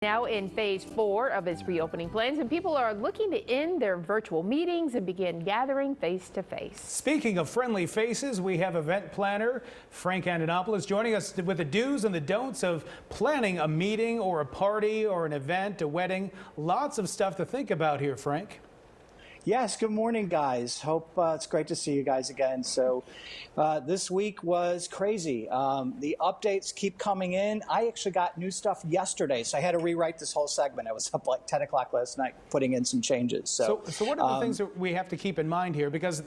Now in phase 4 of its reopening plans, and people are looking to end their virtual meetings and begin gathering face to face. Speaking of friendly faces, we have event planner Frank Antonopoulos joining us with the do's and the don'ts of planning a meeting or a party or an event, a wedding. Lots of stuff to think about here, Frank. Yes, good morning, guys. Hope it's great to see you guys again. So this week was crazy. The updates keep coming in. I actually got new stuff yesterday, so I had to rewrite this whole segment. I was up like 10 o'clock last night putting in some changes. So what are the things that we have to keep in mind here? Because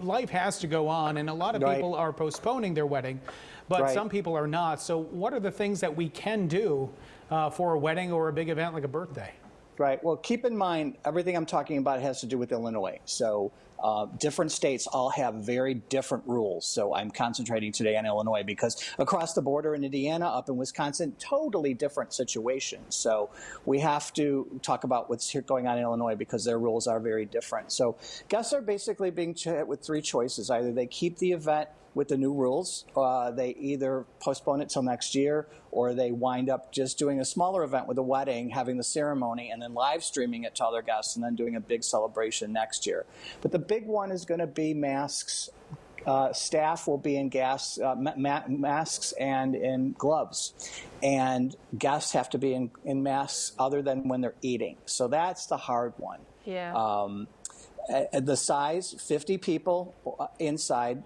life has to go on, and a lot of people are postponing their wedding, but some people are not. So what are the things that we can do for a wedding or a big event like a birthday? Right. Well, keep in mind, everything I'm talking about has to do with Illinois. So different states all have very different rules. So I'm concentrating today on Illinois because across the border in Indiana, up in Wisconsin, totally different situations. So we have to talk about what's going on in Illinois because their rules are very different. So guests are basically being hit with three choices. Either they keep the event with the new rules, they either postpone it till next year, or they wind up just doing a smaller event with a wedding, having the ceremony, and then live streaming it to other guests, and then doing a big celebration next year. But the big one is going to be masks. Staff will be in masks and in gloves, and guests have to be in masks other than when they're eating. So that's the hard one. Yeah. The size, 50 people inside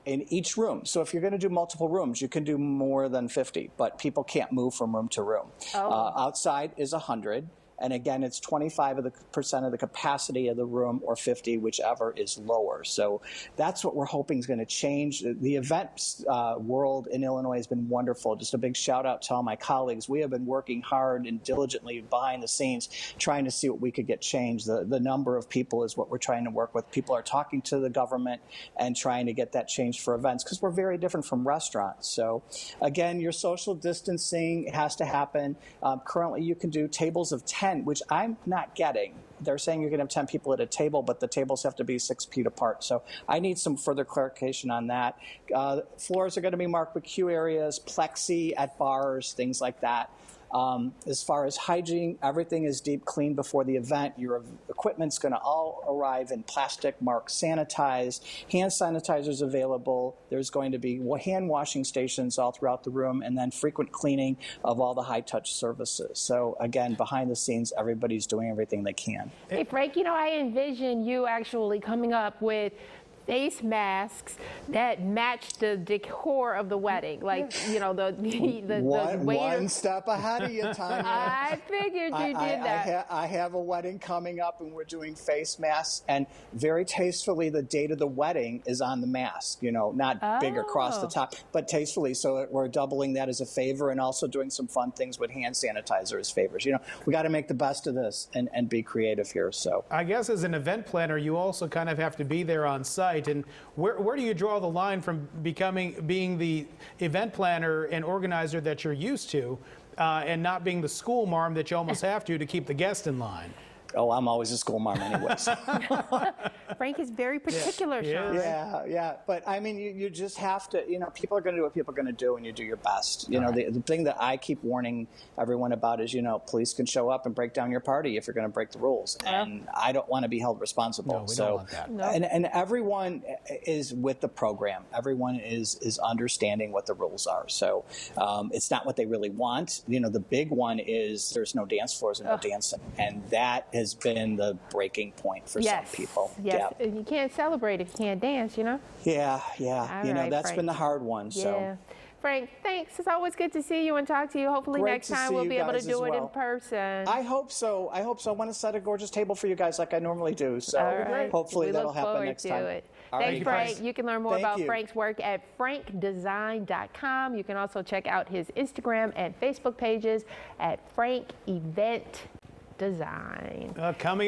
in each room. So if you're going to do multiple rooms, you can do more than 50, but people can't move from room to room. Outside is 100. And again, it's 25% of the capacity of the room, or 50, whichever is lower. So that's what we're hoping is going to change. The event world in Illinois has been wonderful. Just a big shout out to all my colleagues. We have been working hard and diligently behind the scenes, trying to see what we could get changed. The number of people is what we're trying to work with. People are talking to the government and trying to get that changed for events because we're very different from restaurants. So again, your social distancing has to happen. Currently, you can do tables of 10, which I'm not getting. They're saying you're going to have 10 people at a table, but the tables have to be 6 feet apart. So I need some further clarification on that. Floors are going to be marked with queue areas, plexi at bars, things like that. As far as hygiene, everything is deep cleaned before the event. Your equipment's going to all arrive in plastic, marked, sanitized. Hand sanitizers available. There's going to be hand washing stations all throughout the room, and then frequent cleaning of all the high-touch services. So again, behind the scenes, everybody's doing everything they can. Hey, Frank, I envision you actually coming up with face masks that match the decor of the wedding, like the one step ahead of you, Tanya. I figured you did that. I have a wedding coming up, and we're doing face masks, and very tastefully, the date of the wedding is on the mask. Not big across the top, but tastefully. So we're doubling that as a favor, and also doing some fun things with hand sanitizer as favors. We got to make the best of this and be creative here. So I guess as an event planner, you also kind of have to be there on site. And where do you draw the line from being the event planner and organizer that you're used to, and not being the school marm that you almost have to keep the guest in line? Oh, I'm always a school marm anyways. Frank is very particular, Sean. Yeah. But I mean, you just have to, people are going to do what people are going to do, and you do your best. The thing that I keep warning everyone about is, police can show up and break down your party if you're going to break the rules. And I don't want to be held responsible. No, we don't want that. No. And everyone is with the program. Everyone is understanding what the rules are. So it's not what they really want. The big one is there's no dance floors and no dancing. And that has been the breaking point for some people. Yes, you can't celebrate if you can't dance, Yeah. That's Frank. been the hard one. Yeah. So. Frank, thanks. It's always good to see you and talk to you. Hopefully next time we'll be able to do it in person. I hope so. I want to set a gorgeous table for you guys like I normally do. So hopefully that'll happen next time. Thanks, Frank. You can learn more about Frank's work at frankdesign.com. You can also check out his Instagram and Facebook pages at Frank Event Design. Coming